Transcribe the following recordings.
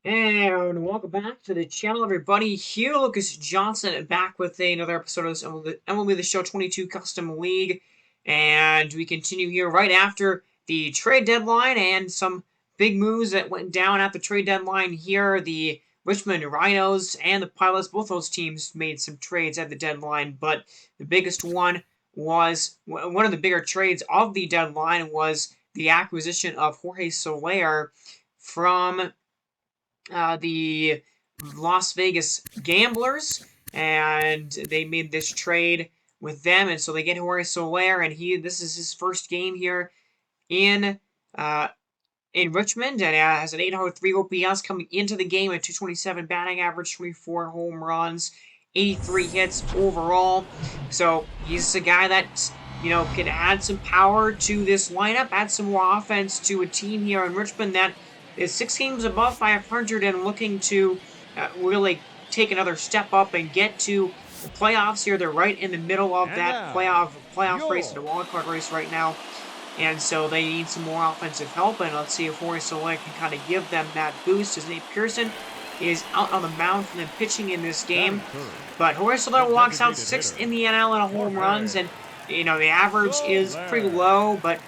And welcome back to the channel, everybody. Here, Lucas Johnson back with another episode of this MLB The Show 22 Custom League. And we continue here right after the trade deadline and some big moves that went down at the trade deadline here. The Richmond Rhinos and the Pilots, both those teams made some trades at the deadline, but the biggest one was, one of the bigger trades of the deadline was the acquisition of Jorge Soler from the Las Vegas Gamblers, and they made this trade with them, and so they get Jorge Soler, and this is his first game here in uh, in Richmond, and has an 803 OPS coming into the game, a 227 batting average, 24 home runs, 83 hits overall. So he's a guy that can add some power to this lineup, add some more offense to a team here in Richmond that is 6 games above 500 and looking to really take another step up and get to the playoffs here. They're right in the middle of that playoff race, the wild card race right now. And so they need some more offensive help, and let's see if Jorge Soler can kind of give them that boost, as Nate Pearson is out on the mound for them pitching in this game. But Jorge Soler walks out 6th in the NL in home runs, and the average is pretty low, but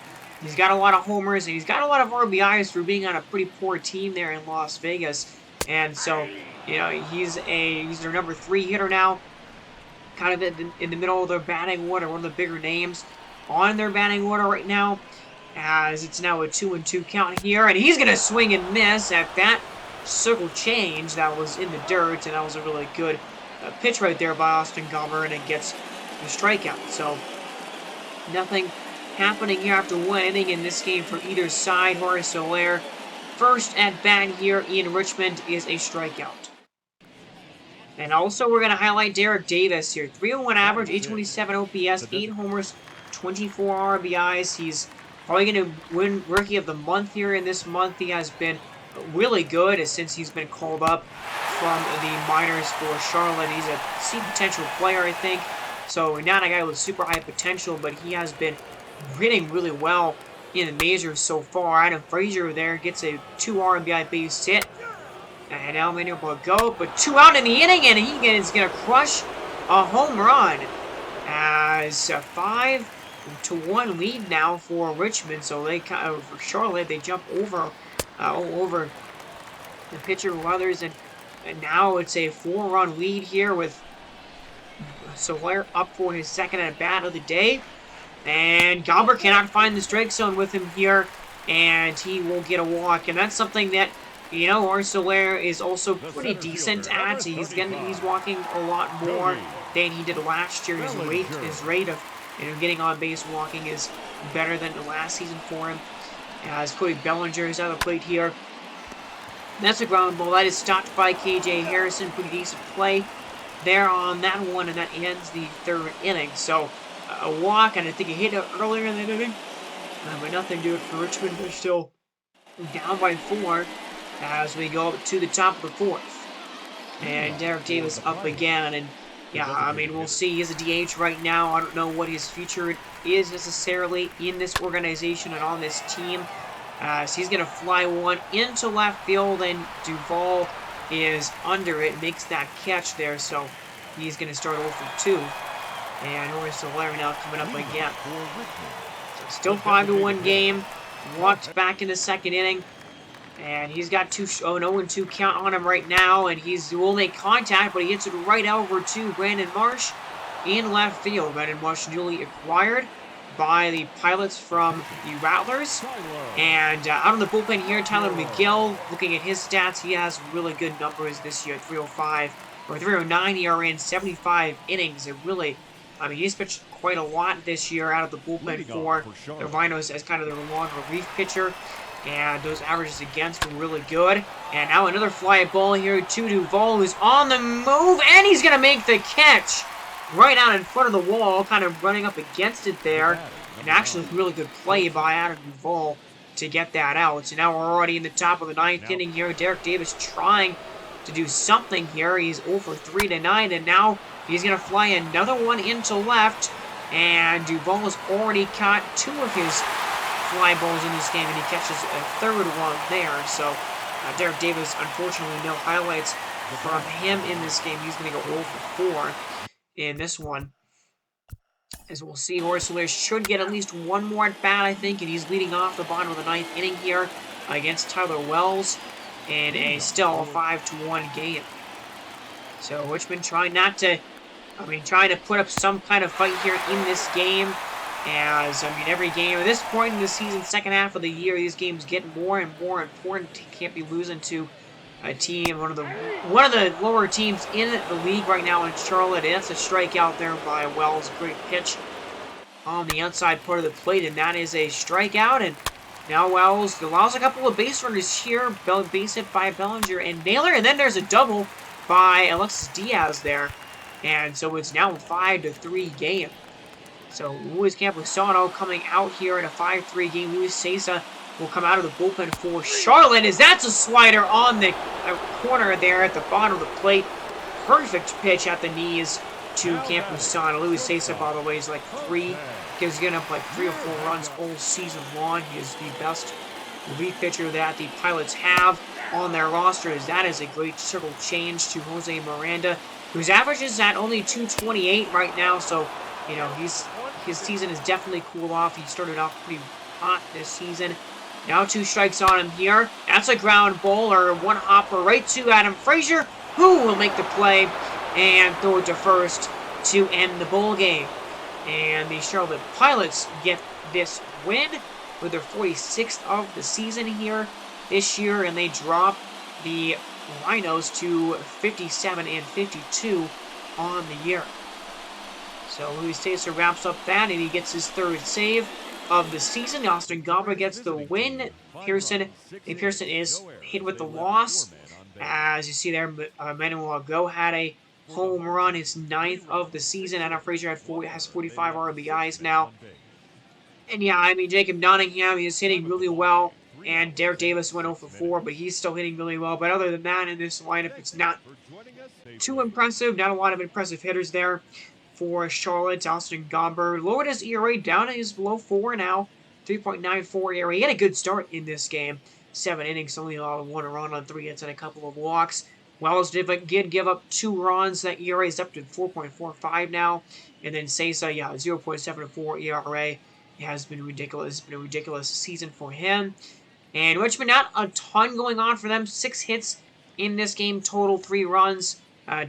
he's got a lot of homers, and he's got a lot of RBIs for being on a pretty poor team there in Las Vegas. And so, he's their number 3 hitter now, kind of in the middle of their batting order, one of the bigger names on their batting order right now, as it's now a 2-2 count here, and he's going to swing and miss at that circle change that was in the dirt, and that was a really good pitch right there by Austin Gomber, and it gets the strikeout. So nothing happening here after 1 inning in this game for either side. Jorge Soler, first at bat here in Richmond, is a strikeout. And also we're going to highlight Derek Davis here. 301 average, 827 OPS, 8 homers, 24 RBIs. He's probably going to win Rookie of the Month here in this month. He has been really good since he's been called up from the minors for Charlotte. He's a C potential player, I think. So not a guy with super high potential, but he has been hitting really well in the majors so far. Adam Frazier there gets a 2 RBI base hit. And now being able to go, but 2 out in the inning, and he is going to crush a home run as a 5-1 lead now for Richmond. So they for Charlotte, they jump over the pitcher Weathers, and now it's a 4-run lead here with Soler up for his second at bat of the day. And Gomber cannot find the strike zone with him here, and he will get a walk. And that's something that Jorge Soler is also pretty decent at. He's walking a lot more than he did last year. His rate of getting on base walking is better than the last season for him. As Cody Bellinger is out of the plate here. That's a ground ball. That is stopped by KJ Harrison. Pretty decent play there on that one, and that ends the 3rd inning. So a walk, and I think he hit it earlier in the inning. But nothing to do it for Richmond. They're still down by 4 as we go up to the top of the 4th. And Derek Davis up again, and yeah, I mean, we'll see. He's a DH right now. I don't know what his future is necessarily in this organization and on this team. So he's going to fly one into left field, and Duvall is under it, makes that catch there, so he's going to start 0 for 2. And Jorge Soler now coming up again. So still 5-1 game. Walked back in the 2nd inning. And he's got 0-2 count on him right now, and he will make contact, but he hits it right over to Brandon Marsh in left field. Brandon Marsh newly acquired by the Pilots from the Rattlers. And out of the bullpen here, Tyler McGill, looking at his stats, he has really good numbers this year. 309 ERA in 75 innings. He's pitched quite a lot this year out of the bullpen for the Rhinos as kind of their long relief pitcher. And those averages against were really good. And now another fly ball here to Duvall, who's on the move, and he's going to make the catch right out in front of the wall, kind of running up against it there. And actually a really good play by Adam Duvall to get that out. So now we're already in the top of the 9th inning here. Derek Davis trying to do something here. He's 0 for 3 tonight, and now he's going to fly another one into left. And Duvall has already caught 2 of his fly balls in this game, and he catches a 3rd one there. So Derek Davis, unfortunately, no highlights from him in this game. He's going to go 0 for 4 in this one. As we'll see, Horace Soler should get at least one more at bat, I think, and he's leading off the bottom of the ninth inning here against Tyler Wells in a still 5-1 game. So Richmond trying to put up some kind of fight here in this game. As, every game at this point in the season, second half of the year, these games get more and more important. You can't be losing to a team, one of the lower teams in the league right now in Charlotte. That's a strikeout there by Wells. Great pitch on the outside part of the plate, and that is a strikeout. And now Wells allows a couple of base runners here. Base hit by Bellinger and Naylor, and then there's a double by Alexis Diaz there. And so it's now a 5-3 game. So Luis Campusano coming out here in a 5-3 game. Luis Cessa will come out of the bullpen for Charlotte, as that's a slider on the corner there at the bottom of the plate. Perfect pitch at the knees to Campusano. Luis Cessa, by the way, is he's getting up like 3 or 4 runs all season long. He is the best relief pitcher that the Pilots have on their roster, as that is a great circle change to Jose Miranda, whose average is at only 228 right now. So, his season has definitely cooled off. He started off pretty hot this season. Now 2 strikes on him here. That's a ground ball, or one hopper right to Adam Frazier, who will make the play and throw it to first to end the ball game. And the Charlotte Pilots get this win with their 46th of the season here this year, and they drop the Rhinos to 57-52 on the year. So Luis Cessa wraps up that, and he gets his 3rd save of the season. Austin Gomber gets the win. Pearson is hit with the loss. As you see there, Manuel Go had a home run, his 9th of the season. Adam Frazier has 45 RBIs now. And yeah, Jacob Nottingham is hitting really well. And Derek Davis went 0 for 4, but he's still hitting really well. But other than that, in this lineup, it's not too impressive. Not a lot of impressive hitters there for Charlotte. Austin Gomber lowered his ERA down. He's below 4 now. 3.94 ERA. He had a good start in this game. 7 innings, only allowed 1 run on 3 hits and a couple of walks. Wells did give up 2 runs. That ERA is up to 4.45 now. And then Cessa, 0.74 ERA. It has been ridiculous. It's been a ridiculous season for him. And Richmond, not a ton going on for them. 6 hits in this game, total 3 runs.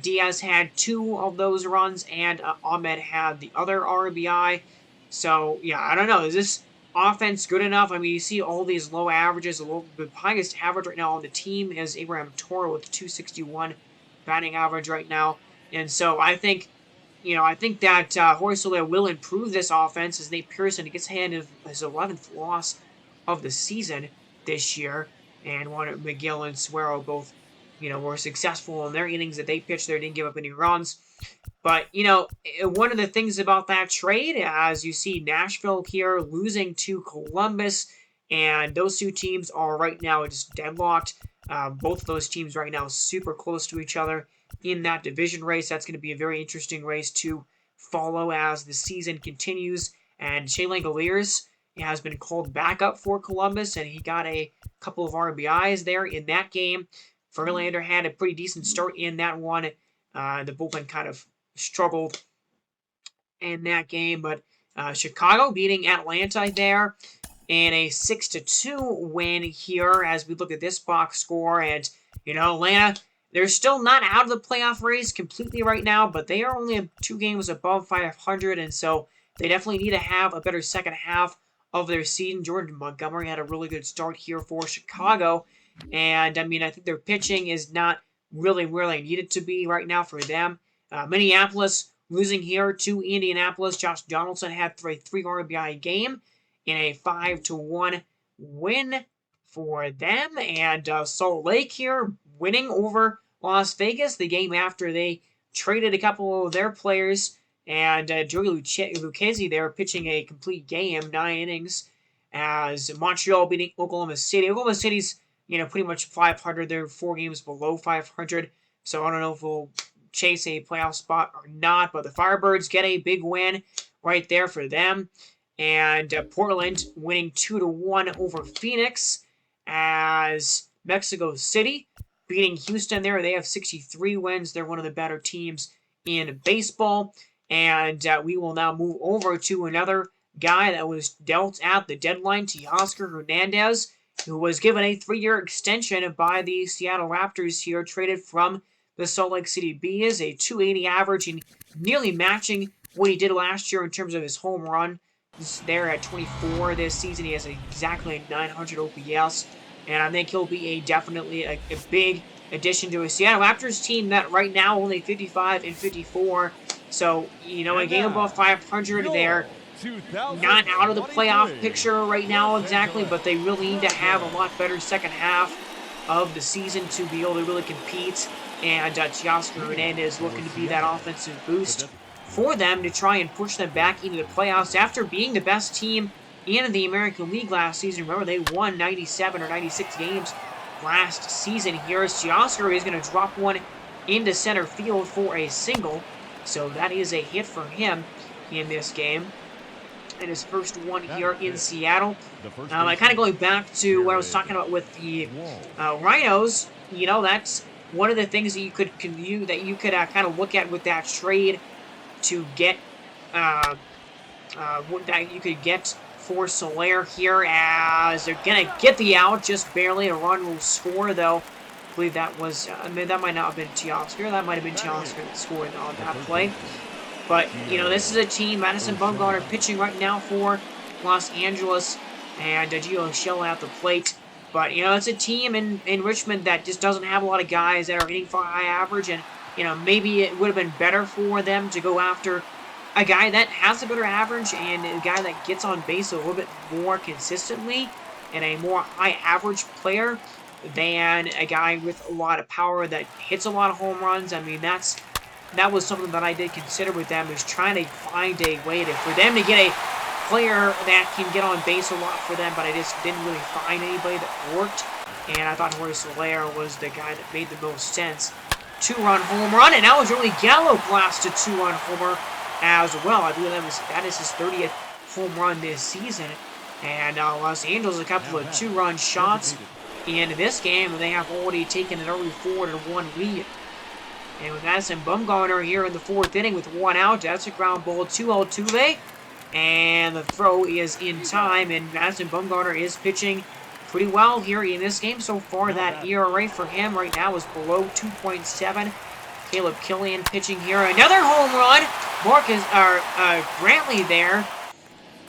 Diaz had 2 of those runs, and Ahmed had the other RBI. So, yeah, I don't know. Is this offense good enough? You see all these low averages. The highest average right now on the team is Abraham Toro with 261 batting average right now. And so I think, that Horace Soler will improve this offense as Nate Pearson gets handed his 11th loss of the season this year. And Miguel and Suero both were successful in their innings that they pitched there, didn't give up any runs. But, one of the things about that trade, as you see Nashville here losing to Columbus, and those 2 teams are right now just deadlocked. Both of those teams right now super close to each other in that division race. That's going to be a very interesting race to follow as the season continues. And Shea Langoliers has been called back up for Columbus, and he got a couple of RBIs there in that game. Verlander had a pretty decent start in that one. The bullpen kind of struggled in that game, but Chicago beating Atlanta there in a 6-2 win here as we look at this box score. And, Atlanta, they're still not out of the playoff race completely right now, but they are only 2 games above 500, and so they definitely need to have a better second half of their season. Jordan Montgomery had a really good start here for Chicago. And, I think their pitching is not really where they need it to be right now for them. Minneapolis losing here to Indianapolis. Josh Donaldson had a 3 RBI game in a 5-1 win for them. And Salt Lake here winning over Las Vegas, the game after they traded a couple of their players. And Joey Lucchesi there pitching a complete game, 9 innings, as Montreal beating Oklahoma City. Oklahoma City's pretty much 500. They're 4 games below 500. So I don't know if we'll chase a playoff spot or not. But the Firebirds get a big win right there for them. And Portland winning 2-1 over Phoenix. As Mexico City, beating Houston there. They have 63 wins. They're one of the better teams in baseball. And we will now move over to another guy that was dealt at the deadline, Teoscar Hernandez, who was given a 3-year extension by the Seattle Raptors here, traded from the Salt Lake City Bees, a 280 average and nearly matching what he did last year in terms of his home run. He's there at 24 this season. He has exactly a 900 OPS, and I think he'll be definitely a big addition to a Seattle Raptors team that right now only 55 and 54. So, a game above 500 there. Not out of the playoff picture right now exactly, but they really need to have a lot better second half of the season to be able to really compete. And Teoscar Hernandez is looking to be that offensive boost for them to try and push them back into the playoffs after being the best team in the American League last season. Remember, they won 97 or 96 games last season here. Teoscar is going to drop one into center field for a single, so that is a hit for him in this game. And his first one here in Seattle. Kind of going back to what I was talking about with the Rhinos, that's one of the things that you could kind of look at with that trade to get that you could get for Soler here, as they're gonna get the out just barely. A run will score though. I believe that was that might not have been Teoscar. That might have been Teoscar that scored on that play. But, this is a team, Madison Bumgarner pitching right now for Los Angeles, and Gio Shell at the plate. But, it's a team in Richmond that just doesn't have a lot of guys that are hitting for high average, and, maybe it would have been better for them to go after a guy that has a better average and a guy that gets on base a little bit more consistently and a more high average player than a guy with a lot of power that hits a lot of home runs. I mean, that was something that I did consider with them, is trying to find a way for them to get a player that can get on base a lot for them, but I just didn't really find anybody that worked, and I thought Jorge Soler was the guy that made the most sense. 2-run home run, and now Joey Gallo blasted 2-run homer as well. I believe that is his 30th home run this season, and Los Angeles a couple of 2-run shots in this game, and they have already taken an early 4-1 lead. And with Madison Bumgarner here in the 4th inning with 1 out, that's a ground ball to Altuve. And the throw is in time, and Madison Bumgarner is pitching pretty well here in this game so far. That ERA for him right now is below 2.7. Caleb Killian pitching here. Another home run. Brantley there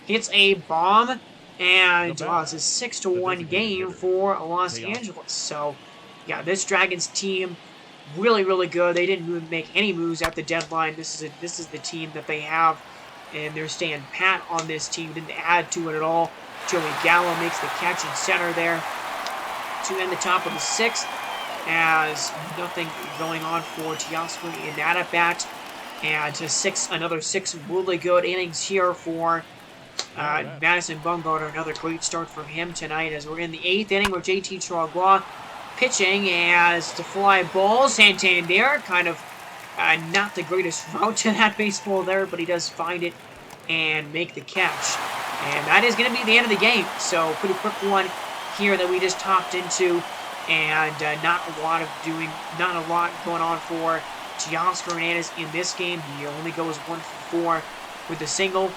hits a bomb, and it's a 6-1 game for Los Angeles. So, yeah, this Dragons team, really, really good. They didn't make any moves at the deadline. This is the team that they have, and they're staying pat on this team. Didn't add to it at all. Joey Gallo makes the catch in center there to end the top of the 6th, as nothing going on for Teoscar in that at bat. And to another 6 really good innings here for Madison Bumgarner. Another great start for him tonight, as we're in the 8th inning with JT Chargois pitching as the fly ball. Santander kind of not the greatest route to that baseball there, but he does find it and make the catch. And that is going to be the end of the game. So pretty quick one here that we just topped into, and not a lot going on for Teoscar Hernandez in this game. He only goes 1 for 4 with the single,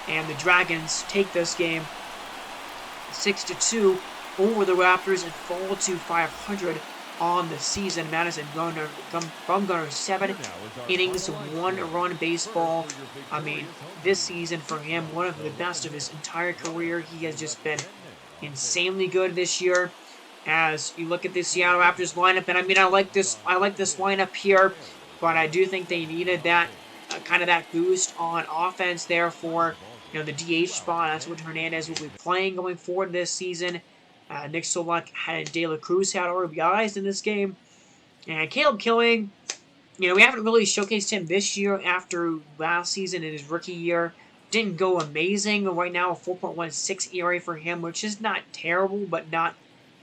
and the Dragons take this game 6-2 over the Raptors and fall to 500 on the season. Madison Bumgarner 7 innings, 1-run baseball. I mean, this season for him, one of the best of his entire career. He has just been insanely good this year. As you look at the Seattle Raptors lineup, and I mean, I like this lineup here, but I do think they needed that kind of that boost on offense there for the DH spot. That's what Hernandez will be playing going forward this season. Nick Solak had De La Cruz had RBIs in this game. And Caleb Killing, we haven't really showcased him this year after last season in his rookie year. Didn't go amazing. Right now, a 4.16 ERA for him, which is not terrible, but not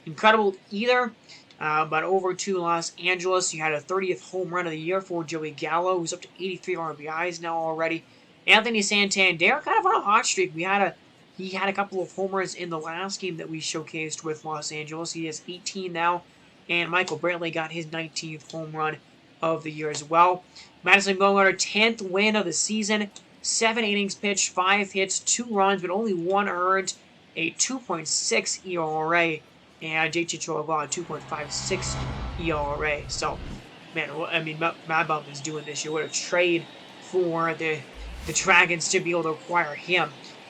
incredible either. But over to Los Angeles, you had a 30th home run of the year for Joey Gallo, who's up to 83 RBIs now already. Anthony Santander, kind of on a hot streak. We had He had a couple of homers in the last game that we showcased with Los Angeles. He has 18 now, and Michael Brantley got his 19th home run of the year as well. Madison Bumgarner, 10th win of the season, 7 innings pitched, 5 hits, 2 runs, but only 1 earned, a 2.6 ERA, and JT Chorobah, 2.56 ERA. So, man, I mean, Mad Bum is doing this year. What a trade for the Dragons to be able to acquire him.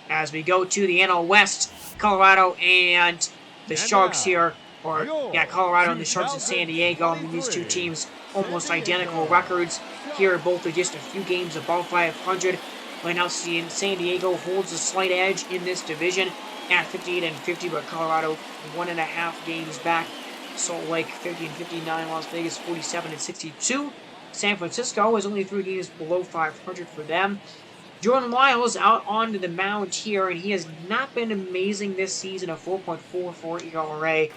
As we go to the NL West, Colorado and the Sharks here, Colorado and the Sharks in San Diego. I mean, these two teams almost identical records here, both are just a few games above 500. Right now, San Diego holds a slight edge in this division at 58-50, but Colorado 1.5 games back. Salt Lake 50-59, Las Vegas 47-62. San Francisco is only 3 games below 500 for them. Jordan Lyles out onto the mound here, and he has not been amazing this season. A 4.44 ERA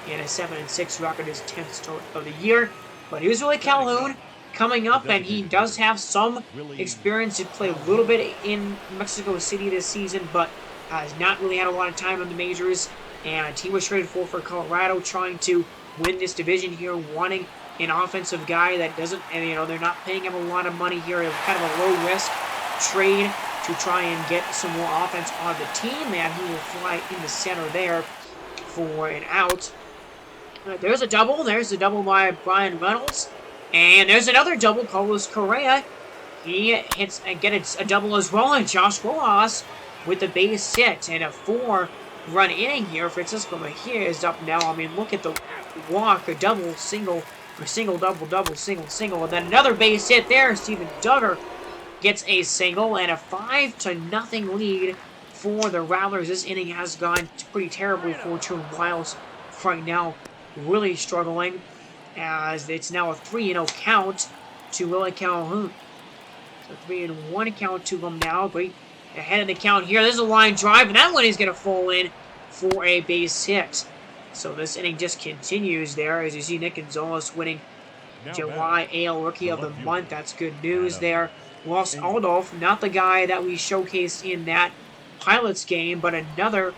and a 7-6 record, his 10th start of the year. But here's Willie Calhoun coming up, and he does have some experience. He played a little bit in Mexico City this season, but has not really had a lot of time in the majors. And he was traded for Colorado, trying to win this division here, wanting an offensive guy that doesn't, and they're not paying him a lot of money here. It's kind of a low risk trade to try and get some more offense on the team, and he will fly in the center there for an out. There's a double. There's a double by Brian Reynolds. And there's another double, Carlos Correa. He hits and gets a double as well, and Josh Rojas with the base hit. And a 4-run inning here. Francisco Mejia is up now. I mean, look at the walk, a double, single, or single, double, double, single, single. And then another base hit there. Steven Duggar gets a single, and a 5-0 lead for the Rattlers. This inning has gone pretty terribly for Jordan Lyles right now. Really struggling, as it's now a 3-0 count to Willie Calhoun. So 3-1 count to him now. Great ahead of the count here. There's a line drive, and that one is going to fall in for a base hit. So this inning just continues there, as you see Nick Gonzalez winning July AL Rookie of the Month. That's good news there. Ross Adolph, not the guy that we showcased in that Pilots game, but another,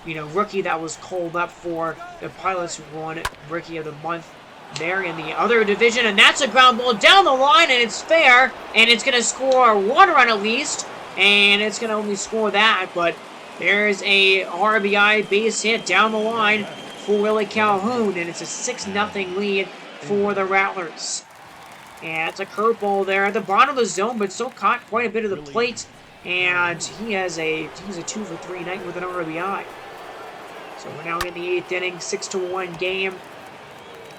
rookie that was called up for the Pilots, won Rookie of the Month there in the other division. And that's a ground ball down the line, and it's fair, and it's going to score 1 run at least, and it's going to only score that, but there's a RBI base hit down the line for Willie Calhoun, and it's a 6-0 lead for the Rattlers. And it's a curveball there at the bottom of the zone, but still caught quite a bit of the plate. And he's a 2-for-3 night with an RBI. So we're now in the 8th inning, 6-1 game.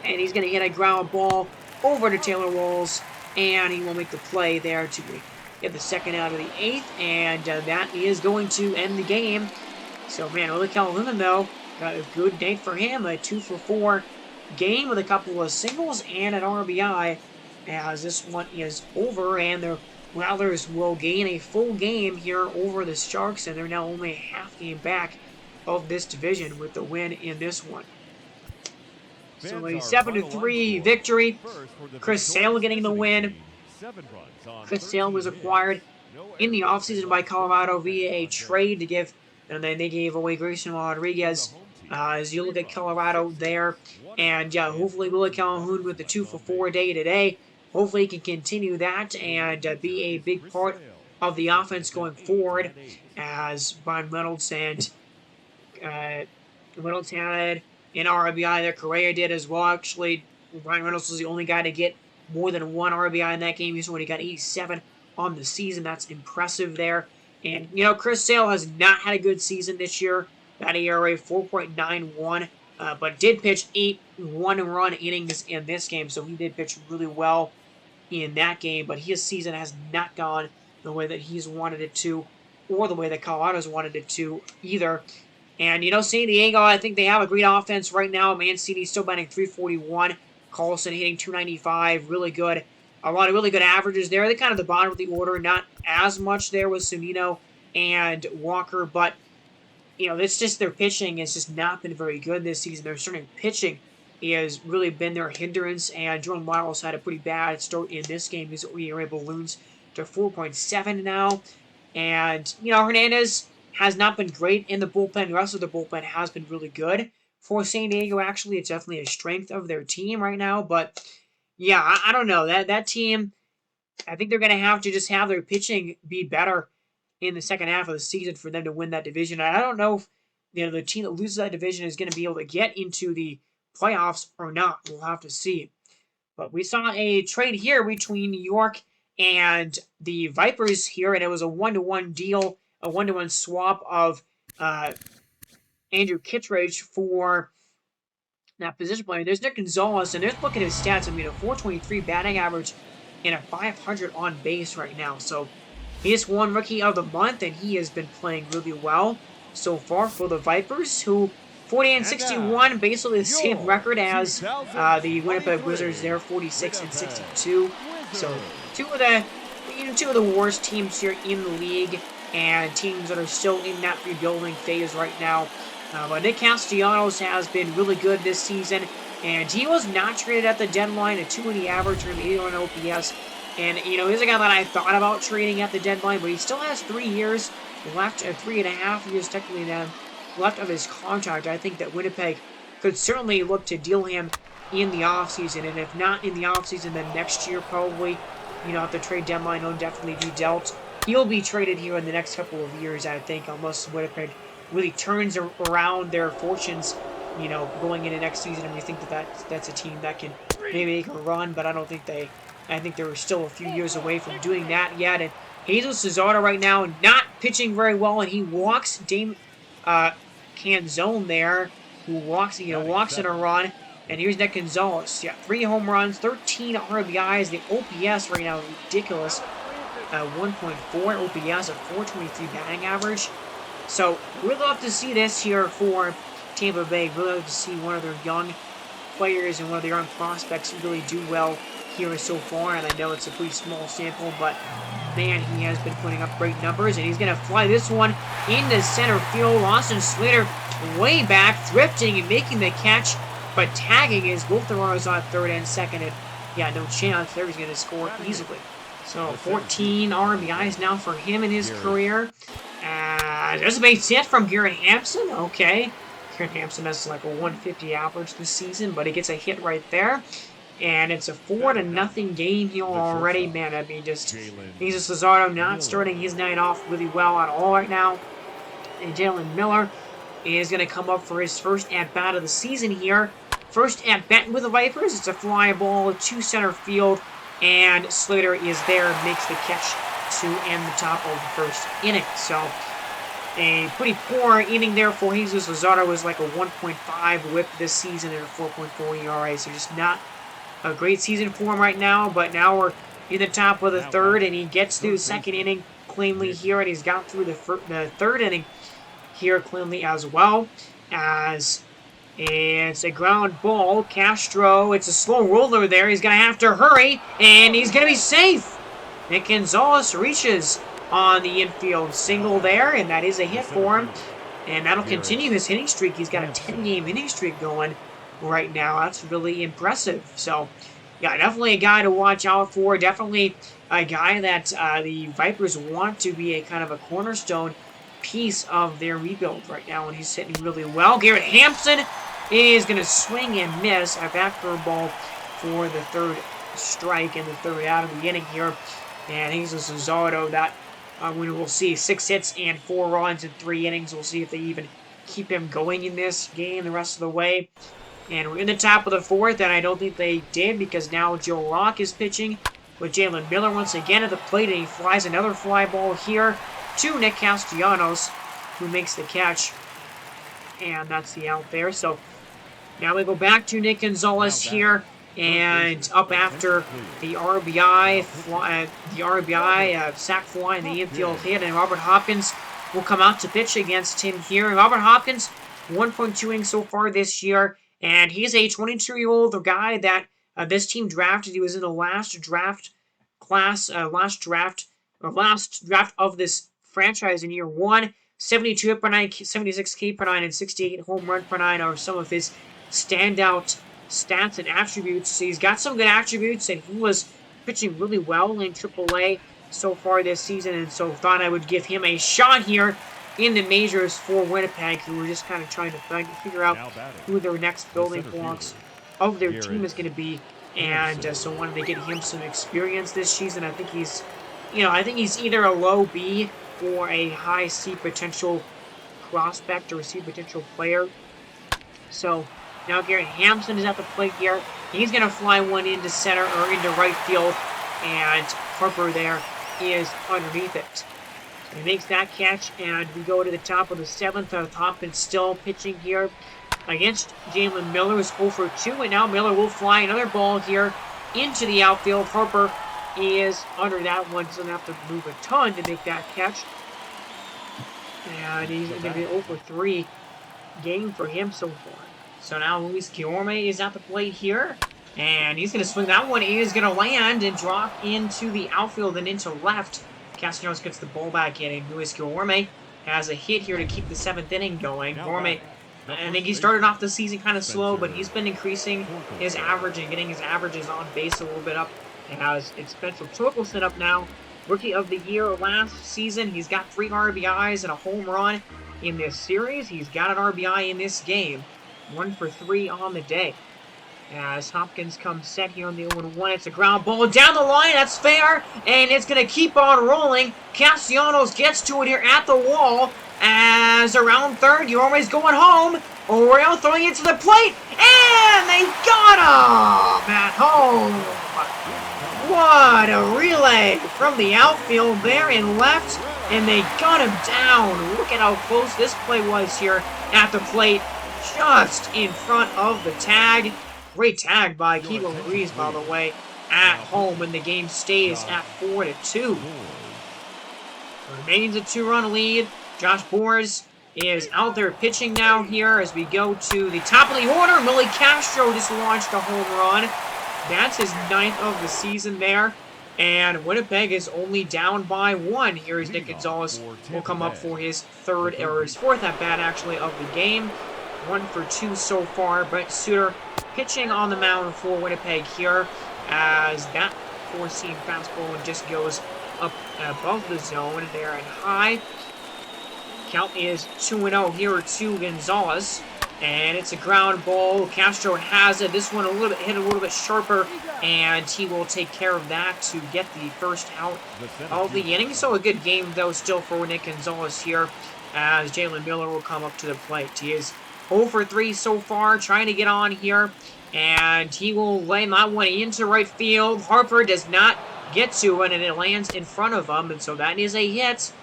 And he's going to hit a ground ball over to Taylor Walls, and he will make the play there to get the second out of the 8th. And that is going to end the game. So, man, Willie Calhoun, though, got a good day for him. A 2-for-4 game with a couple of singles and an RBI. As this one is over, and the Rattlers will gain a full game here over the Sharks, and they're now only a half game back of this division with the win in this one. So a 7-3 victory. Chris Sale getting the win. Chris Sale was acquired in the offseason by Colorado via a trade to give, and then they gave away Grayson Rodriguez. As you look at Colorado there, and hopefully Willie Calhoun with the 2-for-4 day today. Hopefully he can continue that and be a big part of the offense going forward, as Brian Reynolds and Reynolds had an RBI there. Correa did as well. Actually, Brian Reynolds was the only guy to get more than 1 RBI in that game. He's only got 87 on the season. That's impressive there. And, Chris Sale has not had a good season this year. That ERA 4.91, but did pitch 8 one-run innings in this game, so he did pitch really well in that game, but his season has not gone the way that he's wanted it to, or the way that Colorado's wanted it to either. And, San Diego, I think they have a great offense right now. Mancini still batting .341. Carlson hitting .295. Really good. A lot of really good averages there. They're kind of the bottom of the order. Not as much there with Zunino and Walker, but, it's just their pitching has just not been very good this season. Their starting pitching has really been their hindrance, and Jordan Lyles had a pretty bad start in this game. His ERA balloons to 4.7 now. And, Hernandez has not been great in the bullpen. The rest of the bullpen has been really good for San Diego. Actually, it's definitely a strength of their team right now. But yeah, I don't know that team. I think they're going to have to just have their pitching be better in the second half of the season for them to win that division. I don't know if the team that loses that division is going to be able to get into the playoffs or not. We'll have to see. But we saw a trade here between New York and the Vipers here, and it was a 1-to-1 deal, a 1-to-1 swap of Andrew Kittredge for that position player. There's Nick Gonzalez, and there's looking at his stats. I mean, a 423 batting average and a 500 on base right now. So he just won Rookie of the Month, and he has been playing really well so far for the Vipers, who 48-61, basically the same record as the Winnipeg Wizards. They're 46-62. So two of the worst teams here in the league, and teams that are still in that rebuilding phase right now. But Nick Castellanos has been really good this season, and he was not traded at the deadline. A 280 average from 81 OPS. And, he's a guy that I thought about trading at the deadline, but he still has 3 years left, 3.5 years technically then, left of his contract. I think that Winnipeg could certainly look to deal him in the offseason, and if not in the offseason, then next year probably, at the trade deadline, he'll definitely be dealt. He'll be traded here in the next couple of years, I think, unless Winnipeg really turns around their fortunes, going into next season, and we think that's a team that can maybe make a run, but I think they're still a few years away from doing that yet. And Jesus Luzardo right now not pitching very well, and he walks Dame Canzone there, who walks in a run. And here's Nick Gonzalez. Yeah, 3 home runs, 13 RBIs. The OPS right now is ridiculous. 1.4 OPS, a 423 batting average. So we'd love to see this here for Tampa Bay. We'd love to see one of their young players and one of their young prospects really do well here so far, and I know it's a pretty small sample, but man, he has been putting up great numbers, and he's going to fly this one into center field. Austin Slater way back, drifting and making the catch, but tagging is both the runners on third and second, and yeah, no chance there he's going to score easily. So 14 RBIs now for him in his career. There's a base hit from Garrett Hampson. Okay, Garrett Hampson has like a 150 average this season, but he gets a hit right there. And it's a 4-0 game here already. Man, I mean, Jesus Luzardo not starting his night off really well at all right now. And Jalen Miller is going to come up for his first at-bat of the season here. First at-bat with the Vipers. It's a fly ball to center field. And Slater is there, makes the catch to end the top of the first inning. So, a pretty poor inning there for Jesus Luzardo. Was like a 1.5 whip this season and a 4.4 ERA. So just not a great season for him right now, but now we're in the top of the third, and he gets through the second inning cleanly here, and he's got through the third inning here cleanly as well. As it's a ground ball, Castro, it's a slow roller there. He's going to have to hurry, and he's going to be safe. Nick Gonzalez reaches on the infield single there, and that is a hit for him, and that'll continue his hitting streak. He's got a 10-game hitting streak going right now. That's really impressive. So, yeah, definitely a guy to watch out for. Definitely a guy that the Vipers want to be a kind of a cornerstone piece of their rebuild right now, and he's hitting really well. Garrett Hampson is going to swing and miss a back curveball for the third strike in the third out of the inning here. And Jesus Luzardo, that we will see 6 hits and 4 runs in 3 innings. We'll see if they even keep him going in this game the rest of the way. And we're in the top of the fourth, and I don't think they did because now Joe Rock is pitching with Jalen Miller once again at the plate, and he flies another fly ball here to Nick Castellanos, who makes the catch, and that's the out there. So now we go back to Nick Gonzalez here, and up after the RBI sac fly and the infield hit, and Robert Hopkins will come out to pitch against him here. And Robert Hopkins, 1.2 innings so far this year. And he's a 22-year-old guy that this team drafted. He was in the last draft of this franchise in year 1. 72 per 9, 76 K per 9, and 68 home run per 9 are some of his standout stats and attributes. So he's got some good attributes, and he was pitching really well in AAA so far this season. And so thought I would give him a shot here in the majors for Winnipeg, who are just kind of trying to figure out who their next building blocks of their team is going to be. And so wanted to get him some experience this season. I think he's, I think he's either a low B or a high C potential prospect or C potential player. So now Garrett Hampson is at the plate here. He's going to fly one into center or into right field, and Harper there is underneath it. So he makes that catch, and we go to the top of the 7th. Hopkins still pitching here against Jalen Miller, who's 0 for 2, and now Miller will fly another ball here into the outfield. Harper is under that one, so doesn't have to move a ton to make that catch. And he's going to be 0 for 3 game for him so far. So now Luis Guillorme is at the plate here, and he's going to swing. That one is going to land and drop into the outfield and into left. Castellanos gets the ball back in, and Luis Guillorme has a hit here to keep the 7th inning going. Guillorme, I think he started off the season kind of slow, but he's been increasing his average and getting his averages on base a little bit up. And has its Spencer Torkelson up now. Rookie of the Year last season. He's got 3 RBIs and a home run in this series. He's got an RBI in this game. 1 for 3 on the day. As Hopkins comes set here on the 0-1. It's a ground ball down the line. That's fair. And it's going to keep on rolling. Castellanos gets to it here at the wall. As around third, Guillorme's going home. Oriel throwing it to the plate. And they got him at home. What a relay from the outfield there in left. And they got him down. Look at how close this play was here at the plate. Just in front of the tag. Great tag by Keegan Ruiz, by the way, at home when the game stays at 4-2. Remains a 2-run lead. Josh Boers is out there pitching now here as we go to the top of the order. Willie Castro just launched a home run. That's his 9th of the season there. And Winnipeg is only down by 1. Here is Nick Gonzalez will come up for his 4th at bat actually of the game. 1 for 2 so far. Brent Suter pitching on the mound for Winnipeg here as that 4-seam fastball just goes up above the zone there and high. Count is 2-0 here to Gonzalez. And it's a ground ball. Castro has it. This one hit a little bit sharper, and he will take care of that to get the first out of the inning. So a good game, though, still for Nick Gonzalez here as Jalen Miller will come up to the plate. He is 0 for 3 so far, trying to get on here, and he will lay that one into right field. Harper does not get to it, and it lands in front of him, and so that is a hit.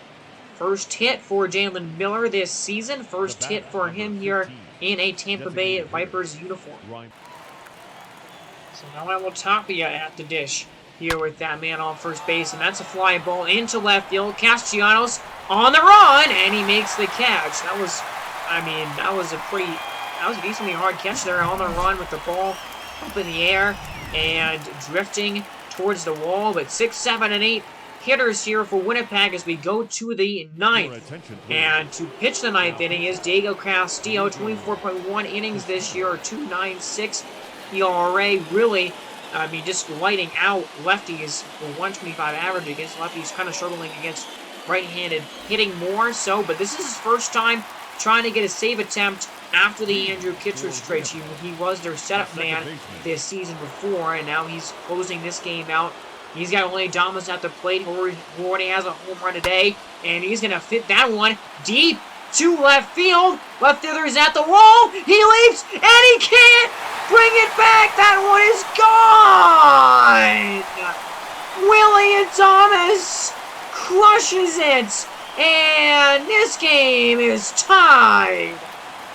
First hit for Jalen Miller this season. First hit for him here in a Tampa Bay Vipers uniform. So now I will top you at the dish here with that man on first base, and that's a fly ball into left field. Castellanos on the run, and he makes the catch. That was a decently hard catch there on the run with the ball up in the air and drifting towards the wall. But 6, 7, and 8 hitters here for Winnipeg as we go to the 9th. And to pitch the 9th inning is Diego Castillo, 24.1 innings this year, 2.96 ERA. Really, just lighting out lefties for 125 average against lefties, kind of struggling against right-handed hitting more so. But this is his first time trying to get a save attempt after the Andrew Kittredge trade. He was their setup man this season before, and now he's closing this game out. He's got Willie Adames at the plate, who already has a home run today, and he's going to fit that one deep to left field. Left fielder is at the wall. He leaps, and he can't bring it back. That one is gone. Willie Adames crushes it, and this game is tied.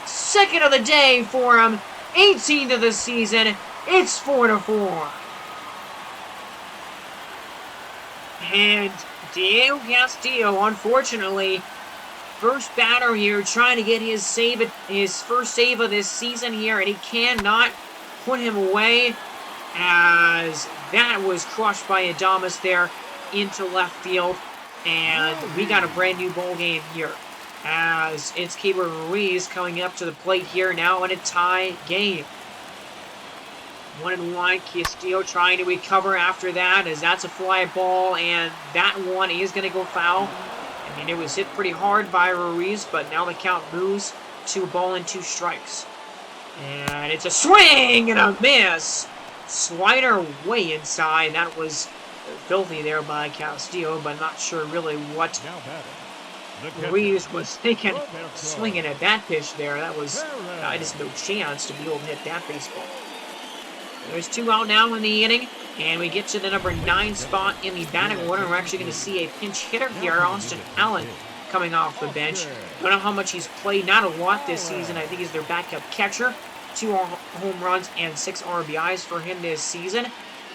2nd of the day for him, 18th of the season. It's 4-4. And Diego Castillo, unfortunately, first batter here, trying to get his first save of this season here, and he cannot put him away as that was crushed by Adames there into left field. And we got a brand new ball game here as it's Keegan Ruiz coming up to the plate here now in a tie game. 1-1, Castillo trying to recover after that as that's a fly ball, and that one is going to go foul I mean, it was hit pretty hard by Ruiz, but now the count moves to 2 strikes. And it's a swing and a miss. Slider way inside. That was filthy there by Castillo, but not sure really what Ruiz was thinking swinging at that pitch there. That was just no chance to be able to hit that baseball. There's 2 out now in the inning, and we get to the number 9 spot in the batting order. We're actually going to see a pinch hitter here, Austin Allen, coming off the bench. Don't know how much he's played, not a lot this season. I think he's their backup catcher. 2 home runs and 6 RBIs for him this season.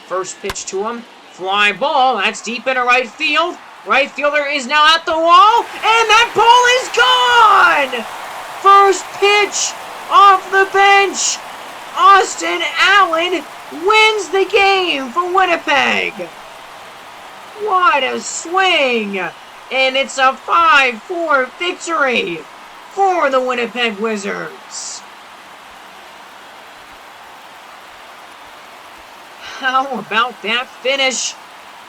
First pitch to him, fly ball, that's deep into right field. Right fielder is now at the wall, and that ball is gone! First pitch off the bench. Austin Allen wins the game for Winnipeg. What a swing! And it's a 5-4 victory for the Winnipeg Wizards. How about that finish?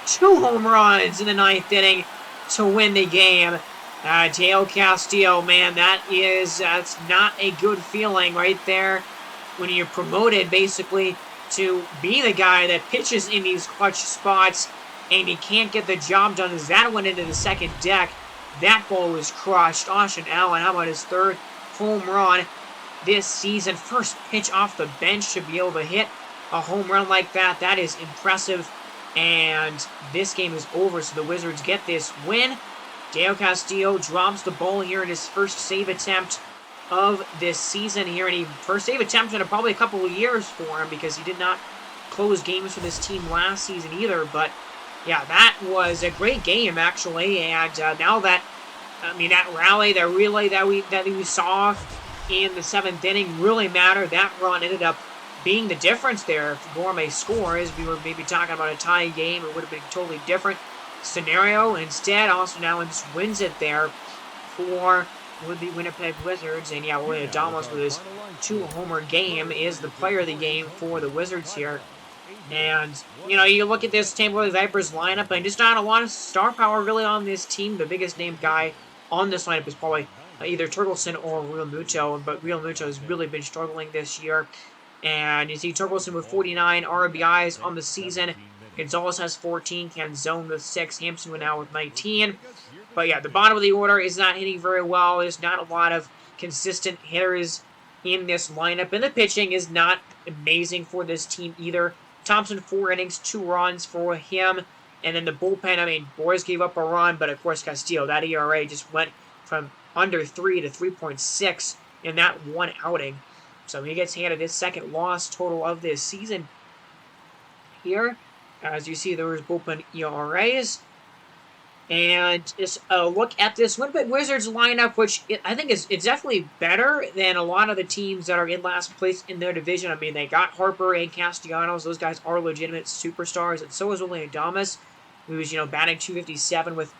2 home runs in the 9th inning to win the game. Dale Castillo, man, that's not a good feeling right there when you're promoted basically to be the guy that pitches in these clutch spots and he can't get the job done as that went into the second deck. That ball was crushed. Austin Allen, how about his 3rd home run this season? First pitch off the bench to be able to hit a home run like that. That is impressive. And this game is over, so the Wizards get this win. Dale Castillo drops the ball here in his first save attempt of this season here, and first save attempt in probably a couple of years for him because he did not close games for this team last season either. But yeah, that was a great game actually, and now that that rally, that relay that we saw in the 7th inning really mattered. That run ended up being the difference there. If Gourmet scores, we were maybe talking about a tie game. It would have been a totally different scenario. Instead, Austin Allen just wins it there for the Winnipeg Wizards. And yeah, William Adames with his 2-homer game is the player of the game for the Wizards here. And, you look at this Tampa Bay Vipers lineup, and just not a lot of star power really on this team. The biggest named guy on this lineup is probably either Torkelson or Real Muto, but Real Muto has really been struggling this year. And you see Torkelson with 49 RBIs on the season. Gonzalez has 14, Canzone with 6, Hampson went out with 19. But yeah, the bottom of the order is not hitting very well. There's not a lot of consistent hitters in this lineup. And the pitching is not amazing for this team either. Thompson, 4 innings, 2 runs for him. And then the bullpen, Boys gave up a run, but of course Castillo, that ERA just went from under 3 to 3.6 in that one outing. So he gets handed his 2nd loss total of this season here. As you see, there was bullpen ERAs. And just a look at this Winnipeg Wizards lineup, which I think it's definitely better than a lot of the teams that are in last place in their division. They got Harper and Castellanos. Those guys are legitimate superstars. And so is William Adames, who's, batting .257 with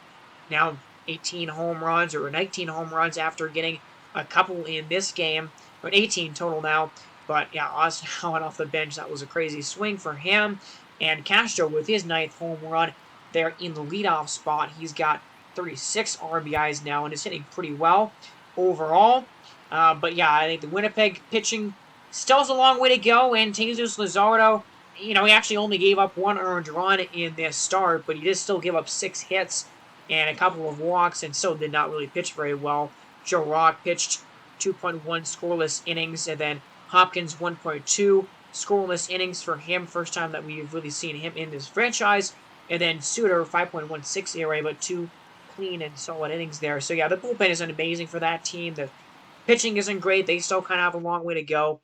now 18 home runs or 19 home runs after getting a couple in this game. Or 18 total now. But yeah, Austin Allen off the bench, that was a crazy swing for him. And Castro with his 9th home run there in the leadoff spot. He's got 36 RBIs now and is hitting pretty well overall. But yeah, I think the Winnipeg pitching still has a long way to go. And Jesus Luzardo, he actually only gave up 1 earned run in this start, but he did still give up 6 hits and a couple of walks and still did not really pitch very well. Joe Rock pitched 2.1 scoreless innings, and then Hopkins 1.2 scoreless innings for him. First time that we've really seen him in this franchise. And then Suter 5.16 ERA, but 2 clean and solid innings there. So yeah, the bullpen isn't amazing for that team. The pitching isn't great. They still kind of have a long way to go.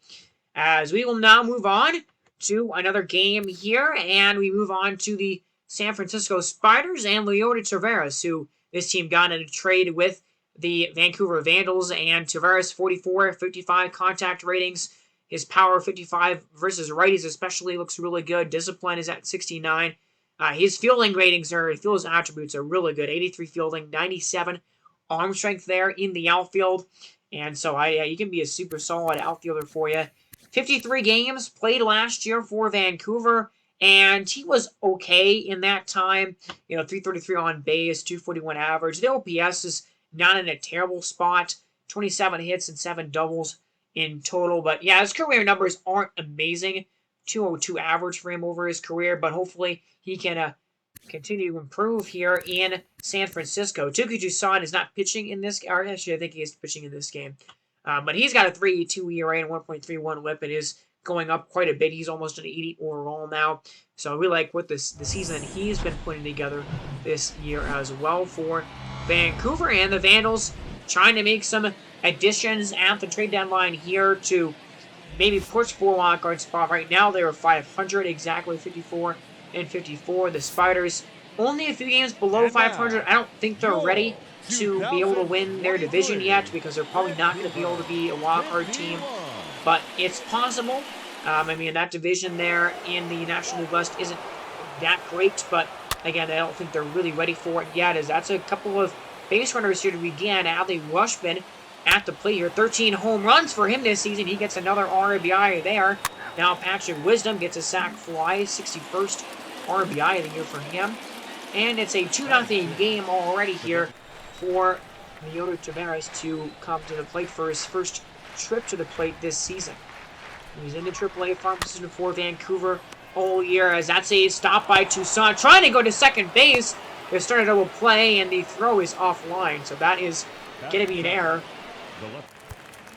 As we will now move on to another game here, and we move on to the San Francisco Spiders and Leody Taveras, who this team got in a trade with the Vancouver Vandals, and Taveras 44, 55 contact ratings. His power 55 versus righties especially looks really good. Discipline is at 69. His fielding ratings his attributes are really good. 83 fielding, 97 arm strength there in the outfield. And so he can be a super solid outfielder for you. 53 games played last year for Vancouver, and he was okay in that time. 333 on base, 241 average. The OPS is not in a terrible spot. 27 hits and 7 doubles in total. But yeah, his career numbers aren't amazing. 202 average for him over his career, but hopefully he can continue to improve here in San Francisco. Tuki Toussaint is not pitching in this, or actually I think he is pitching in this game. But he's got a 3.82 ERA and 1.31 WHIP and is going up quite a bit. He's almost an 80 overall now. So we like what the season he's been putting together this year as well for Vancouver. And the Vandals trying to make some additions at the trade deadline here to maybe push for a wild card spot. Right now they are 500, exactly 54 and 54. The Spiders only a few games below 500. I don't think they're ready to be able to win their division yet because they're probably not going to be able to be a wild card team. But it's possible. I mean, that division there in the National League West isn't that great, but again, I don't think they're really ready for it yet, as that's a couple of base runners here to begin. Adley Rushman at the plate here. 13 home runs for him this season. He gets another RBI there. Now Patrick Wisdom gets a sac fly, 61st RBI of the year for him. And it's a 2-0 game already here for Leody Taveras to come to the plate for his first trip to the plate this season. He's in the AAA farm position for Vancouver all year, as that's a stop by Toussaint. Trying to go to second base. They're starting a double play, and the throw is offline, so that is going to be an error.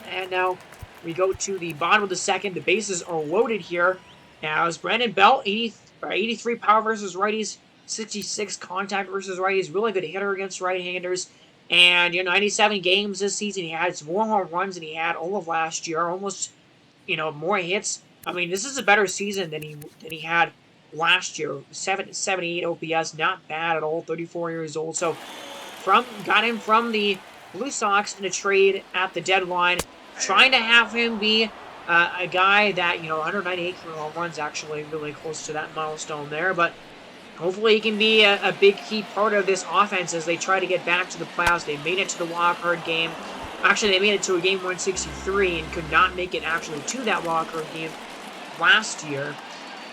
And now we go to the bottom of the second. The bases are loaded here. Now as Brandon Belt, 83 power versus righties, 66 contact versus righties. Really good hitter against right-handers. And 97 games this season. He had some more home runs than he had all of last year. Almost, more hits. I mean, this is a better season than he had last year. 78 OPS, not bad at all. 34 years old. So, got him from the Blue Sox in a trade at the deadline. Trying to have him be a guy that 198 home runs, actually really close to that milestone there. But hopefully he can be a big key part of this offense as they try to get back to the playoffs. They made it to the wild card game. Actually, they made it to a game 163 and could not make it actually to that wild card game last year.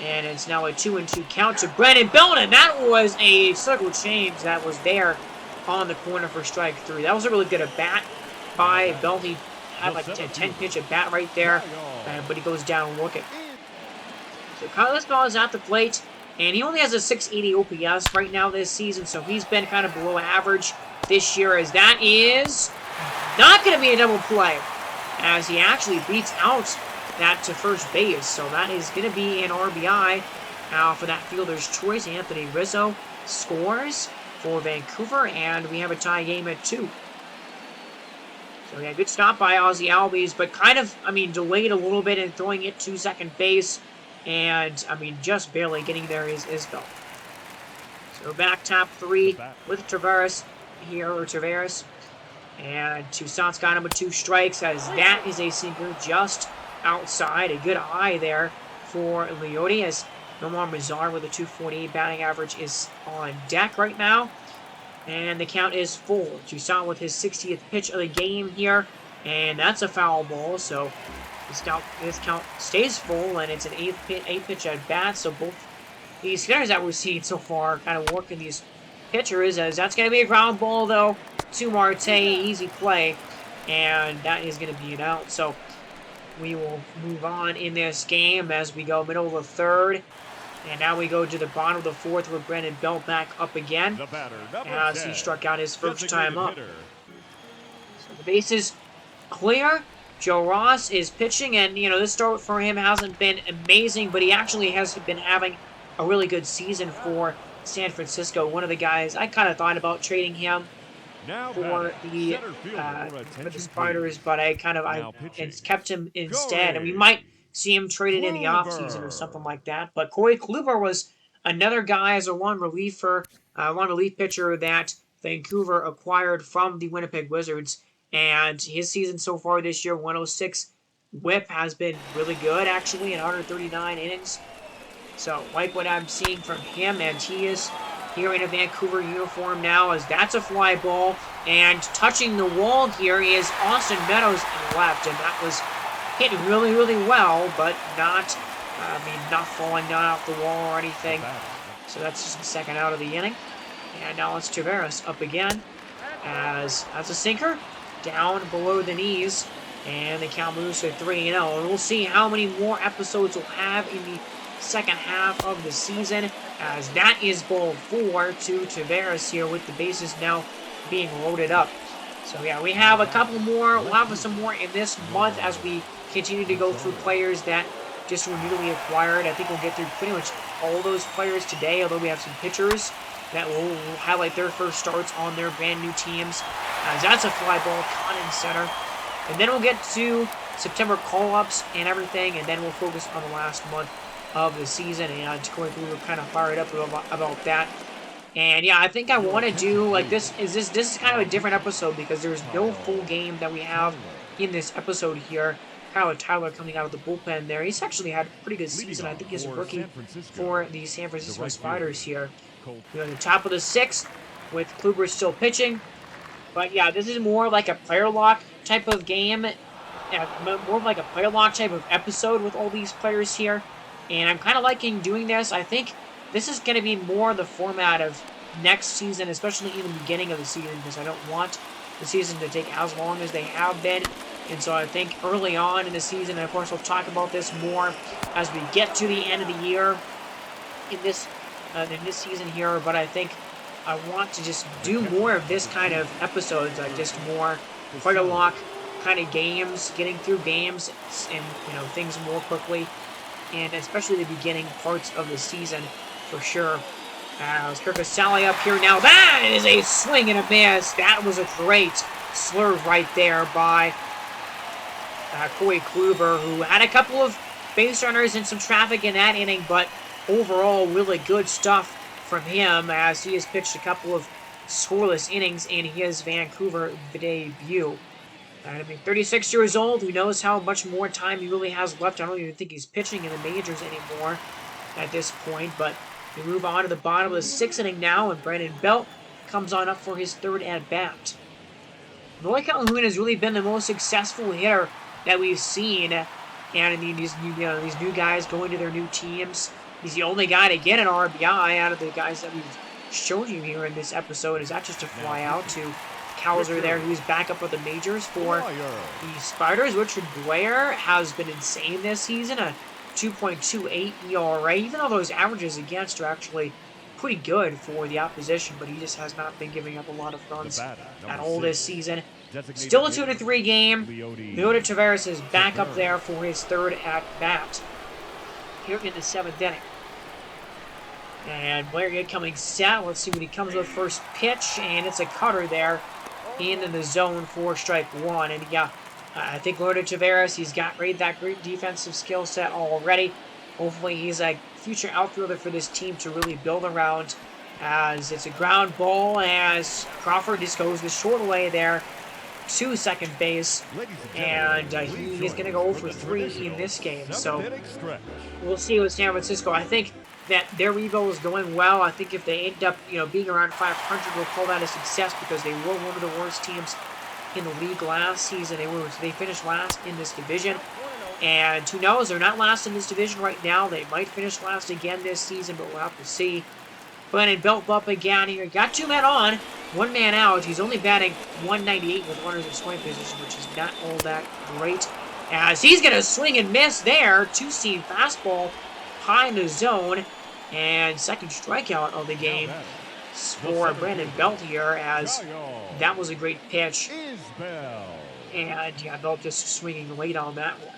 And it's now a 2-2 count to Brandon Belt, and that was a circle change that was there on the corner for strike 3. That was a really good at-bat by Belt. He had like a 10-pitch at-bat right there, but he goes down looking. So Kyle Isbell is at the plate. And he only has a 680 OPS right now this season, so he's been kind of below average this year, as that is not going to be a double play, as he actually beats out that to first base. So that is going to be an RBI for that fielder's choice. Anthony Rizzo scores for Vancouver, and we have a tie game at 2. So yeah, good stop by Ozzie Albies, but kind of, delayed a little bit in throwing it to second base. And, just barely getting there is Isbell. So back top 3 with Taveras here, or Taveras. And Toussaint's got him with 2 strikes, as that is a sinker just outside. A good eye there for Leody, as Nomar Mazar with a 248 batting average is on deck right now. And the count is full. Toussaint with his 60th pitch of the game here. And that's a foul ball, so his count stays full, and it's an 8-pitch at bat. So both these hitters that we've seen so far kind of working these pitchers, as that's going to be a ground ball, though, to Marte. Easy play, and that is going to be an out. So we will move on in this game as we go middle of the third. And now we go to the bottom of the fourth with Brandon Belt back up again, as he struck out his first time up. So the base is clear. Joe Ross is pitching, and, this start for him hasn't been amazing, but he actually has been having a really good season for San Francisco. One of the guys, I kind of thought about trading him for the Spiders, but I kept him instead, and we might see him traded in the offseason or something like that. But Corey Kluber was another guy as a one relief pitcher that Vancouver acquired from the Winnipeg Wizards. And his season so far this year, 106 whip, has been really good, actually, in 139 innings. So, like what I'm seeing from him, and he is here in a Vancouver uniform now, as that's a fly ball. And touching the wall here is Austin Meadows in left, and that was hit really, really well, but not not falling down off the wall or anything. So that's just the second out of the inning. And now it's Taveras up again as that's a sinker down below the knees. And the count moves to 3-0. And we'll see how many more episodes we'll have in the second half of the season, as that is ball 4 to Taveras here with the bases now being loaded up. So yeah, we have a couple more. We'll have some more in this month as we continue to go through players that just were newly acquired. I think we'll get through pretty much all those players today, although we have some pitchers that will highlight their first starts on their brand new teams. As that's a fly ball caught in center. And then we'll get to September call-ups and everything, and then we'll focus on the last month of the season. And going through, we're kind of fired up about that. And yeah, I think I want to do like this. This is kind of a different episode because there's no full game that we have in this episode here. Kyle Tyler coming out of the bullpen there. He's actually had a pretty good season. I think he's rookie for the San Francisco Spiders here. We're on the top of the 6th with Kluber still pitching. But yeah, this is more like a player lock type of game. Yeah, more like a player lock type of episode with all these players here. And I'm kind of liking doing this. I think this is going to be more the format of next season, especially in the beginning of the season, because I don't want the season to take as long as they have been. And so I think early on in the season, and of course we'll talk about this more as we get to the end of the year in this season here, but I think I want to just do more of this kind of episodes, like just more player lock kind of games, getting through games and things more quickly, and especially the beginning parts of the season for sure. As Kirk Casale up here now, that is a swing and a miss. That was a great slurve right there by Corey Kluber, who had a couple of base runners and some traffic in that inning, but overall really good stuff from him as he has pitched a couple of scoreless innings in his Vancouver debut. I mean, 36 years old, who knows how much more time he really has left. I don't even think he's pitching in the majors anymore at this point, but we move on to the bottom of the 6th inning now, and Brandon Belt comes on up for his 3rd at-bat. Noy Calhoun has really been the most successful hitter that we've seen, and these new guys going to their new teams. He's the only guy to get an RBI out of the guys that we've shown you here in this episode. Is that just a fly out to Cowser there, who's back up with the majors for the Spiders? Richard Blair has been insane this season, a 2.28 ERA, even though those averages against are actually pretty good for the opposition, but he just has not been giving up a lot of runs at all this season. Still a 2-3 game. Leody Taveras is back up there for his 3rd at-bat here in the 7th inning. And Blair coming set. Let's see what he comes with first pitch, and it's a cutter there in the zone for strike 1. And yeah, I think Leody Taveras, he's got that great defensive skill set already. Hopefully he's a future outfielder for this team to really build around, as it's a ground ball as Crawford just goes the short way there to second base, and he is going to go for 3 in this game. So we'll see with San Francisco. I think that their rebuild is going well. I think if they end up being around 500, we'll call that a success, because they were one of the worst teams in the league last season. They finished last in this division, and who knows, they're not last in this division right now. They might finish last again this season, but we'll have to see. Brandon Belt up again here. Got 2 men on, 1 man out. He's only batting 198 with runners in scoring position, which is not all that great. As he's going to swing and miss there. 2-seam fastball high in the zone. And second strikeout of the game for Brandon Belt here, as that was a great pitch. And yeah, Belt just swinging late on that one.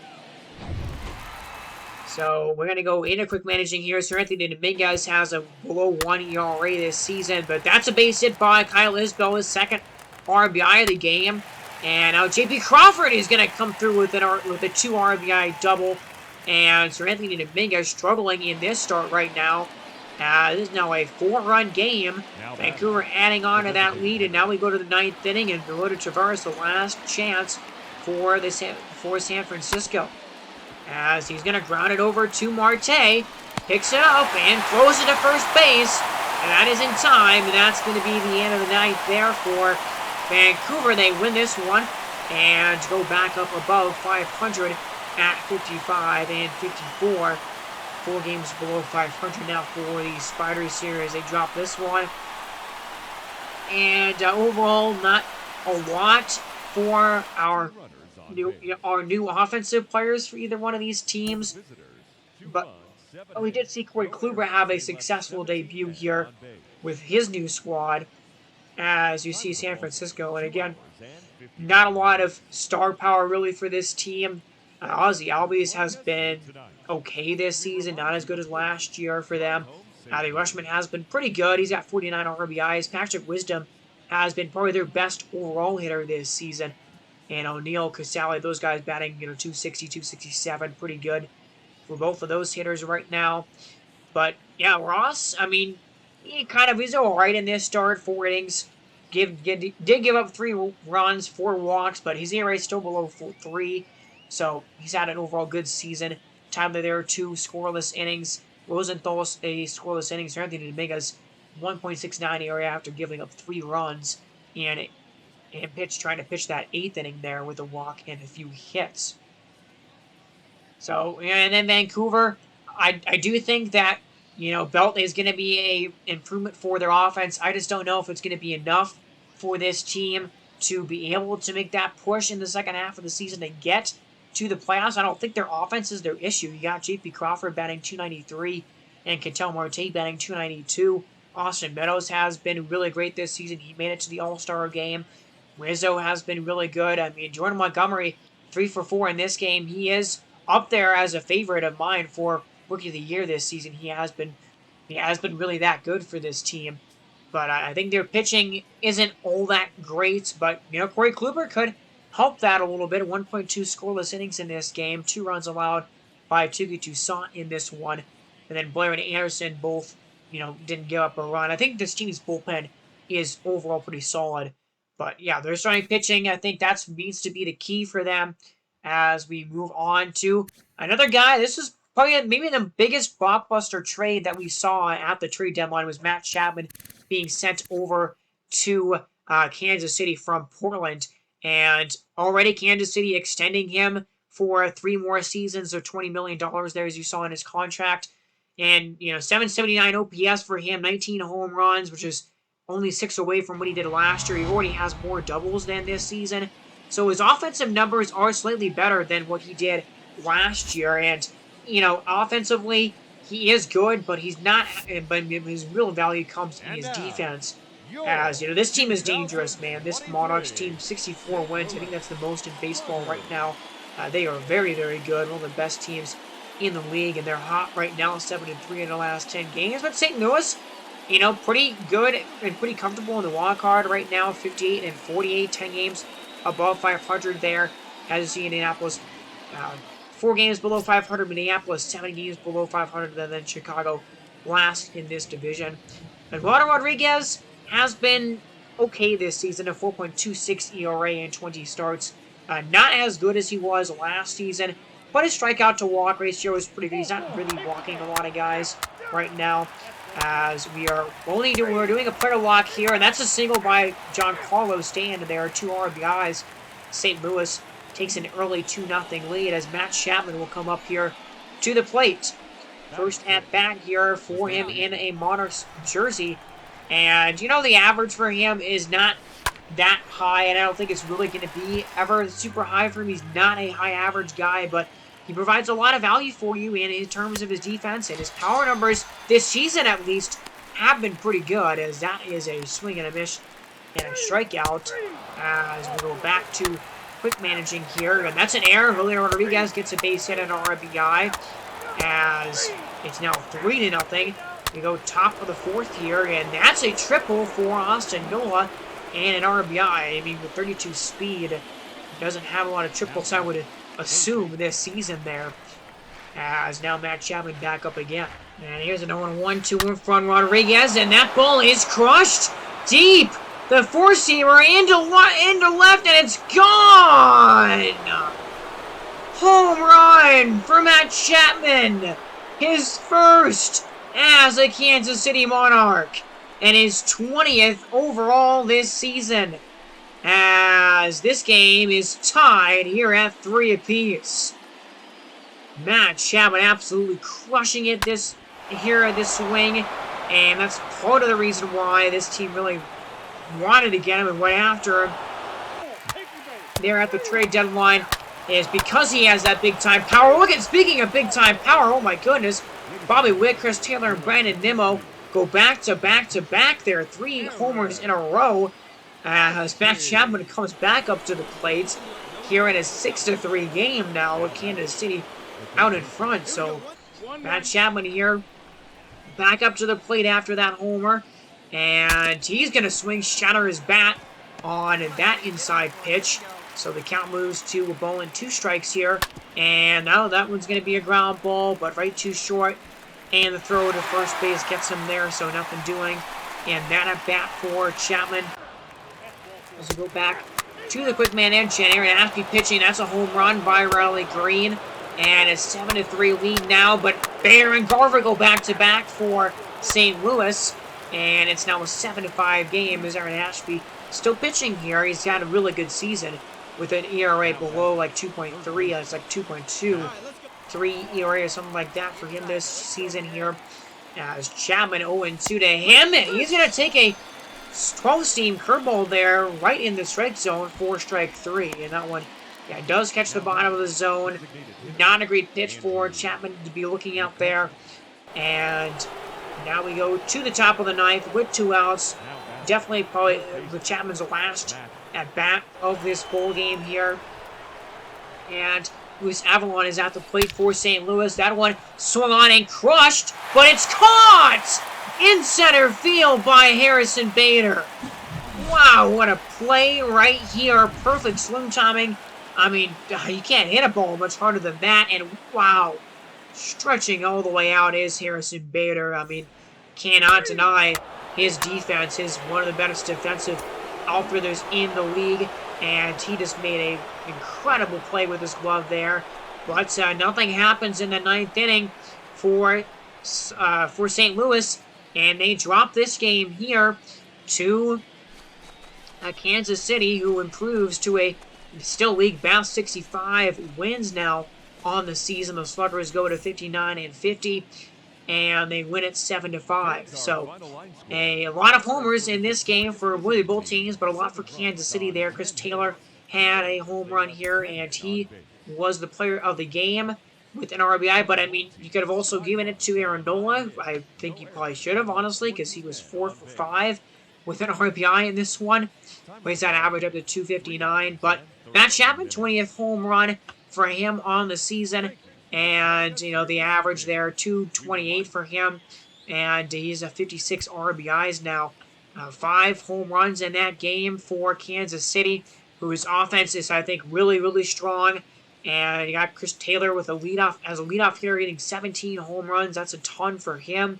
So we're going to go into quick managing here. Sir Anthony Dominguez has a below 1 ERA this season, but that's a base hit by Kyle Isbell, his 2nd RBI of the game. And now J.P. Crawford is going to come through with a 2 RBI double. And Sir Anthony Dominguez struggling in this start right now. This is now a 4-run game. Vancouver adding on to that lead, and now we go to the 9th inning, and Leody Taveras, the last chance for San Francisco. As he's going to ground it over to Marte, picks it up and throws it to first base, and that is in time, and that's going to be the end of the night there for Vancouver. They win this one and go back up above 500 at 55 and 54. 4 games below 500 now for the Spiders here as they drop this one. And overall, not a lot for our new offensive players for either one of these teams. But we did see Corey Kluber have a successful debut here with his new squad, as you see San Francisco. And again, not a lot of star power really for this team. Ozzy Albies has been okay this season, not as good as last year for them. The Rushman has been pretty good. He's got 49 RBIs. Patrick Wisdom has been probably their best overall hitter this season. And O'Neill, Casale, those guys batting, 260, 267, pretty good for both of those hitters right now. But yeah, Ross, I mean, he's all right in this start. 4 innings. Did give up 3 runs, 4 walks, but his ERA is still below 3. So he's had an overall good season. Tyler, there are 2 scoreless innings. Rosenthal's a scoreless innings. Anthony Dominguez 1.69 ERA after giving up 3 runs and trying to pitch that 8th inning there with a walk and a few hits. So, and then Vancouver, I do think that, Belt is going to be a improvement for their offense. I just don't know if it's going to be enough for this team to be able to make that push in the second half of the season to get to the playoffs. I don't think their offense is their issue. You got J.P. Crawford batting .293 and Ketel Marte batting .292. Austin Meadows has been really great this season. He made it to the All-Star game. Rizzo has been really good. I mean, Jordan Montgomery, 3 for 4 in this game. He is up there as a favorite of mine for Rookie of the Year this season. He has been really that good for this team. But I think their pitching isn't all that great. But, Corey Kluber could help that a little bit. 1.2 scoreless innings in this game. 2 runs allowed by Touki Toussaint in this one. And then Blair and Anderson both, didn't give up a run. I think this team's bullpen is overall pretty solid. But, yeah, their starting pitching, I think that needs to be the key for them as we move on to another guy. This is probably maybe the biggest blockbuster trade that we saw at the trade deadline was Matt Chapman being sent over to Kansas City from Portland. And already Kansas City extending him for 3 more seasons of $20 million there, as you saw in his contract. And, 779 OPS for him, 19 home runs, which is only 6 away from what he did last year. He already has more doubles than this season. So his offensive numbers are slightly better than what he did last year. And, offensively, he is good, but he's not. But his real value comes in his defense. As, this team is dangerous, man. This Monarchs team, 64 wins. I think that's the most in baseball right now. They are very, very good. One of the best teams in the league, and they're hot right now, 7-3 in the last 10 games. But St. Louis, pretty good and pretty comfortable in the wild card right now, 58-48, 10 games above 500 there. As you see, Indianapolis, 4 games below 500, Minneapolis, 7 games below 500, and then Chicago last in this division. Eduardo Rodriguez has been okay this season, a 4.26 ERA in 20 starts. Not as good as he was last season, but his strikeout to walk ratio is pretty good. He's not really walking a lot of guys right now, as we're doing a player lock here, and that's a single by Giancarlo Stanton. There are 2 RBIs. St. Louis takes an early 2-0 lead as Matt Chapman will come up here to the plate. First at bat here for him in a Monarchs jersey. And, the average for him is not that high, and I don't think it's really going to be ever super high for him. He's not a high average guy, but he provides a lot of value for you in terms of his defense, and his power numbers this season at least have been pretty good, as that is a swing and a miss and a strikeout. As we go back to quick managing here, and that's an error. Julio Rodriguez gets a base hit and an RBI, as it's now 3-0. We go top of the 4th here, and that's a triple for Austin Nola and an RBI. I mean, with 32 speed, he doesn't have a lot of triples, I would assume, this season there. As now Matt Chapman back up again. And here's another 1-2 in front, Rodriguez, and that ball is crushed deep. The four-seamer into left, and it's gone! Home run for Matt Chapman. His first as a Kansas City Monarch, and his 20th overall this season, as this game is tied here at 3 apiece. Matt Chapman absolutely crushing it this swing, and that's part of the reason why this team really wanted to get him and went after him there at the trade deadline, is because he has that big-time power. Look at, speaking of big-time power, oh my goodness, Bobby Witt, Chris Taylor, and Brandon Nimmo go back-to-back there. 3 homers in a row as Matt Chapman comes back up to the plate here in a 6-3 game now with Kansas City out in front. So Matt Chapman here back up to the plate after that homer, and he's going to swing, shatter his bat on that inside pitch. So the count moves to a ball and 2 strikes here. And now that one's going to be a ground ball, but right too short. And the throw to first base gets him there, so nothing doing. And that at bat for Chapman. As we go back to the quick man inch, and Aaron Ashby pitching. That's a home run by Riley Green. And a 7-3 lead now, but Bader and Garver go back-to-back for St. Louis. And it's now a 7-5 game as Aaron Ashby still pitching here. He's had a really good season with an ERA below like 2.3. It's like 2.23 ERA or something like that for him this season here. As Chapman 0-2 to him. He's going to take a 12-seam curveball there right in the strike zone for strike 3. And that one, yeah, does catch the bottom of the zone. Not a great pitch for Chapman to be looking out there. And now we go to the top of the 9th with 2 outs. Definitely probably the Chapman's last at bat of this bowl game here. And Luis Avalon is at the plate for St. Louis. That one swung on and crushed, but it's caught in center field by Harrison Bader. Wow, what a play right here. Perfect slim timing. I mean, you can't hit a ball much harder than that. And wow, stretching all the way out is Harrison Bader. I mean, cannot deny his defense is one of the best defensive outfielders in the league, and he just made an incredible play with his glove there. But nothing happens in the 9th inning for St. Louis, and they drop this game here to Kansas City, who improves to a still league best 65 wins now on the season. The Sluggers go to 59-50. And they win it 7-5. So a lot of homers in this game for really both teams, but a lot for Kansas City there. Chris Taylor had a home run here, and he was the player of the game with an RBI. But I mean, you could have also given it to Aaron Nola. I think you probably should have, honestly, because he was 4 for 5 with an RBI in this one. Raised that average up to 259. But Matt Chapman, 20th home run for him on the season. And, you know, the average there, 228 for him. And he's a 56 RBIs now. 5 home runs in that game for Kansas City, whose offense is, I think, really, really strong. And you got Chris Taylor with a leadoff hitter, hitting 17 home runs. That's a ton for him.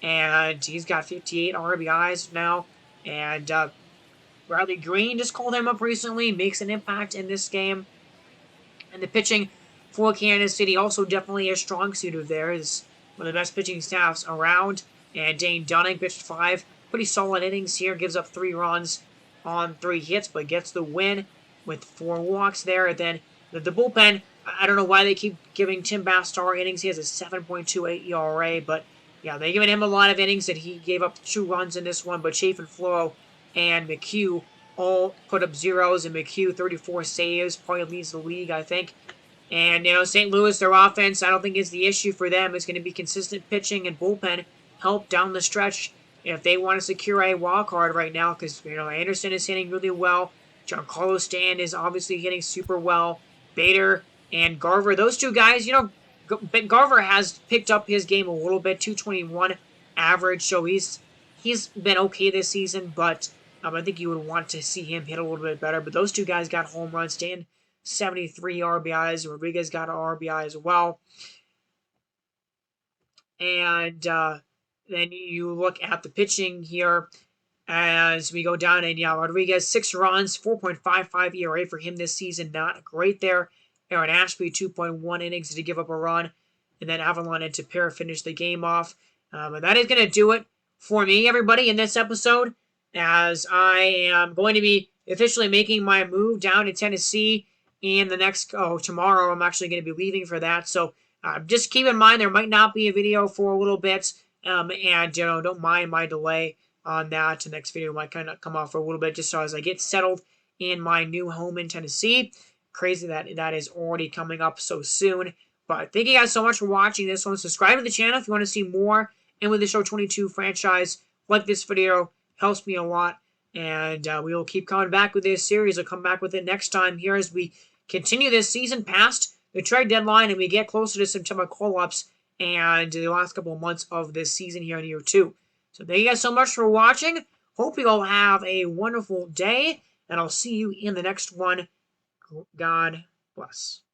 And he's got 58 RBIs now. And Riley Green just called him up recently. Makes an impact in this game. And the pitching for Kansas City, also definitely a strong suit of theirs. One of the best pitching staffs around. And Dane Dunning pitched 5 pretty solid innings here. Gives up 3 runs on 3 hits, but gets the win with 4 walks there. And then the bullpen, I don't know why they keep giving Tim Bastar innings. He has a 7.28 ERA, but yeah, they're giving him a lot of innings that he gave up 2 runs in this one. But Chafin Flo and McHugh all put up zeros, and McHugh 34 saves, probably leads the league, I think. And, you know, St. Louis, their offense, I don't think is the issue for them. It's going to be consistent pitching and bullpen help down the stretch if they want to secure a wild card right now, because, you know, Anderson is hitting really well. Giancarlo Stanton is obviously hitting super well. Bader and Garver, those 2 guys, you know, Garver has picked up his game a little bit, 221 average, so he's been okay this season, but I think you would want to see him hit a little bit better. But those 2 guys got home runs. Stanton, 73 RBIs. Rodriguez got an RBI as well. And then you look at the pitching here as we go down. And yeah, Rodriguez, 6 runs, 4.55 ERA for him this season. Not great there. Aaron Ashby, 2.1 innings to give up a run. And then Avalon and Tapera finish the game off. But that is going to do it for me, everybody, in this episode, as I am going to be officially making my move down to Tennessee in the next, tomorrow I'm actually going to be leaving for that. So Just keep in mind there might not be a video for a little bit, and don't mind my delay on that. The next video might kind of come off for a little bit just so as I get settled in my new home in Tennessee. Crazy that is already coming up so soon. But thank you guys so much for watching this one. Subscribe to the channel if you want to see more MLB The Show 22 franchise. Like this video, helps me a lot. And we will keep coming back with this series. I'll come back with it next time here as we continue this season past the trade deadline and we get closer to September call-ups and the last couple of months of this season here in year 2. So thank you guys so much for watching. Hope you all have a wonderful day, and I'll see you in the next one. God bless.